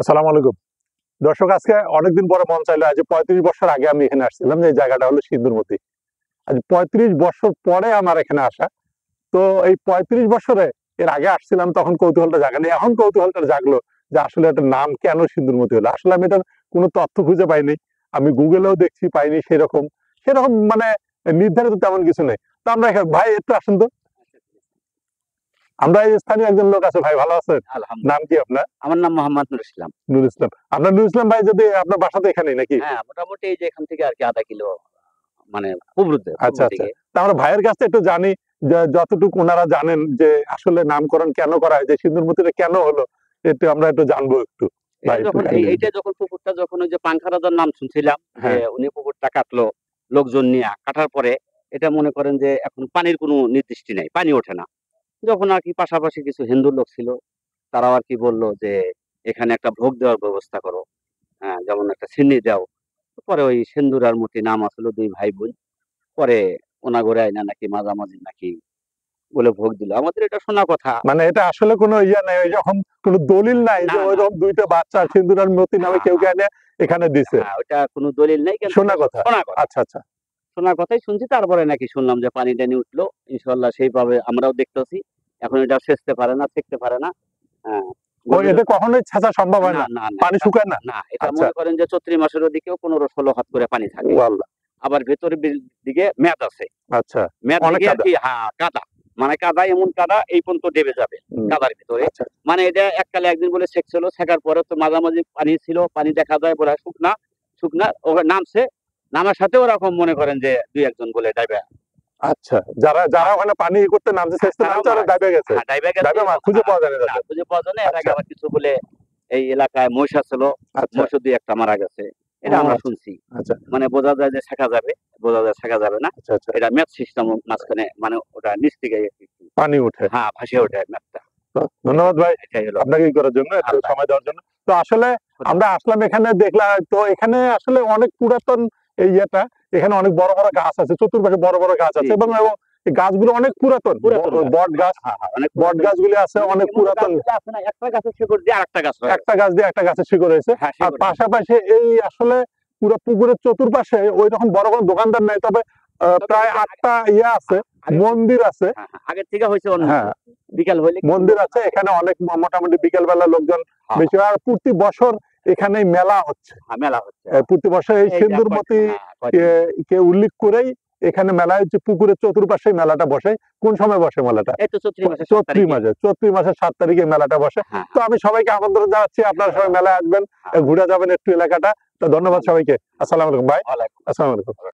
আসসালামু আলাইকুম দর্শক, আজকে অনেকদিন পরে মন চাইলো, আজ 35 বছর আগে আমি এখানে আসছিলাম। যে জায়গাটা হলো সিন্দুরমতি। আজ 35 বছর পরে আমার এখানে আসা। তো এই 35 বছরে এর আগে আসছিলাম, তখন কৌতূহলটা জাগেনি। এখন কৌতূহলটা জাগলো যে আসলে এটার নাম কেন সিন্দুরমতি হলো। আসলে আমি এটার কোনো তথ্য খুঁজে পাইনি, আমি গুগলেও দেখছি, পাইনি সেরকম সেরকম মানে নির্ধারিত তেমন কিছু নেই। তো আমরা এখানে, ভাই একটু আসেন তো। আমরা এই স্থানীয় একজন লোক আছে। ভাই ভালো আছেন? নাম কি আপনার? আমার নাম মোহাম্মদ নুর ইসলাম। নুর ইসলাম। আপনার নুর ইসলাম ভাই, যদি আপনার বাসা তো এখানেই নাকি? হ্যাঁ, মোটামুটি এই যে এখান থেকে আর কি আধা কিলো মানে পূর্ব আচ্ছা আচ্ছা। দিকে। তা আমরা ভাইয়ের কাছে একটু জানি যে যতটুকু ওনারা জানেন যে আসলে নামকরণ কেন করা হয়, যে সিন্দুরমতিটা কেন হলো, একটু আমরা একটু জানবো একটু। ভাই একটু যখন কাইন্ডলি। এইটা যখন পুকুরটা যখন ওই যে পাংখা রাজার নাম শুনছিলাম যে হ্যাঁ। উনি পুকুরটা কাটলো লোকজন নিয়ে, কাটার পরে এটা মনে করেন যে এখন পানির কোনো নির্দিষ্ট নাই, পানি ওঠে না। যখন আর কি পাশাপাশি কিছু হিন্দু লোক ছিল, তারাও আর কি বললো যে এখানে একটা ভোগ দেওয়ার ব্যবস্থা করো, হ্যাঁ, যেমন একটা সিন্নি দাও। পরে ওই সিন্দুর আর মতি নাম আসলো, দুই ভাই বোন। পরে ওনাগরে আইনা নাকি মাঝামাঝি নাকি বলে ভোগ দিল। আমাদের এটা শোনা কথা। মানে এটা আসলে কোনো ইয়া নাই, ওই রকম কোনো দলিল নাই না, যে না। ওইরকম দুইটা বাচ্চা সিন্দুর আর মতি নামে কেউ কে এনে এখানে দিছে। হ্যাঁ, ওটা কোনো দলিল নাই, কিন্তু শোনা কথা। শোনা কথা। আচ্ছা আচ্ছা। শোনা কথাই শুনছি। তারপরে নাকি শুনলাম যে পানি টানি উঠলো। ইনশাআল্লাহ সেইভাবে আমরাও দেখতেছি। এখন এটা সেচতে পারে না, সেঁকতে পারে না। হ্যাঁ। ও, এটা কখনোই ছেঁচা সম্ভব হয় না, না? না, না। পানি শুকায় না? না, এটা আচ্ছা। মনে করেন যে চৈত্রি মাসের ওদিকেও 15-16 হাত করে পানি থাকে। ও আল্লাহ। আবার ভেতরের দিকে মেয়াদ আছে। আচ্ছা। মেয়াদ অনেক দিকে আর কাদা। কি, হ্যাঁ, কাদা। মানে কাদা, এমন কাদা এই পর্যন্ত ডেবে যাবে কাদার ভিতরে। আচ্ছা। মানে এটা এককালে একদিন বলে সেঁকছিল, সেঁকার পরে তো মাঝামাঝি পানি ছিল, পানি দেখা যায় বলে শুকনা, শুকনা ওখানে নামছে। নামার সাথে ওরকম মনে করেন যে ২-১ জন বলে ডাইবা। আচ্ছা, যারা যারা ওখানে পানি করতে নামছে, চেষ্টা নামছে, ওরা ডাইবে গেছে। হ্যাঁ, ডাইবা গেছে। ডাইবে খুঁজে পাওয়া যায় না না, তাদের। খুঁজে পাওয়া যায় না। এর আগে আচ্ছা আবার কিছু বলে এই এলাকায় মহিষা ছিল, আচ্ছা। মহিষও ২-১ টা মারা গেছে। এটা ও আমরা আচ্ছা শুনছি। আচ্ছা মানে বোঝা যায় যে শেখা যাবে, বোঝা যায় শেখা যাবে না। আচ্ছা আচ্ছা। এটা ম্যাথ সিস্টেম মাঝখানে, মানে ওটা নিচ থেকে পানি উঠে। হ্যাঁ, ভাসিয়ে ওঠে ম্যাথটা। তো ধন্যবাদ ভাই এটাই হলো আপনাকে ই করার জন্য, একটু আল্লাহ। সময় দেওয়ার জন্য। তো আসলে আমরা আসলাম এখানে, দেখলাম তো এখানে আসলে অনেক পুরাতন এই ইয়েটা। এখানে অনেক বড় বড় গাছ আছে, চতুর্পাশে বড় বড় গাছ আছে, এবং এই গাছগুলো অনেক পুরাতন। বট গাছ, অনেক বট গাছগুলি আছে, অনেক পুরাতন। আছে না, একটা গাছের শিকড় দিয়ে আরেকটা গাছ হয়। একটা গাছ দিয়ে একটা গাছের শিকড় হয়েছে। হ্যাঁ, আর শিকড়। পাশাপাশি এই আসলে পুরো পুকুরের চতুর্পাশে ওই রকম বড় কোনো দোকানদার নাই, তবে প্রায় 8টা ইয়া আছে, মন্দির আছে। হ্যাঁ, হ্যাঁ, আগের থেকে হয়েছে অন্য। হ্যাঁ, বিকাল হইলে মন্দির আছে এখানে অনেক, মোটামুটি বিকেল বেলা লোকজন বেশি হয়। আর প্রতি বছর এখানে মেলা হচ্ছে। মেলা হচ্ছে। প্রতি বছর এই এই যে সিন্দুরমতি কে উল্লেখ করেই এখানে মেলা হচ্ছে, পুকুরের চতুর্পাশে মেলাটা বসে। কোন সময় বসে মেলাটা? এই তো চৈত্রি মাসের 7 চৈত্রি তারিখে। মাসে, চৈত্রি মাসের 7 তারিখে মেলাটা বসে। হ্যাঁ, তো আমি সবাইকে আমন্ত্রণ জানাচ্ছি, আপনারা সবাই মেলায় আসবেন, ঘুরে যাবেন একটু এলাকাটা। তো ধন্যবাদ সবাইকে। আসসালামু আলাইকুম ভাই। ওয়ালাইকুম আসসালামু আলাইকুম।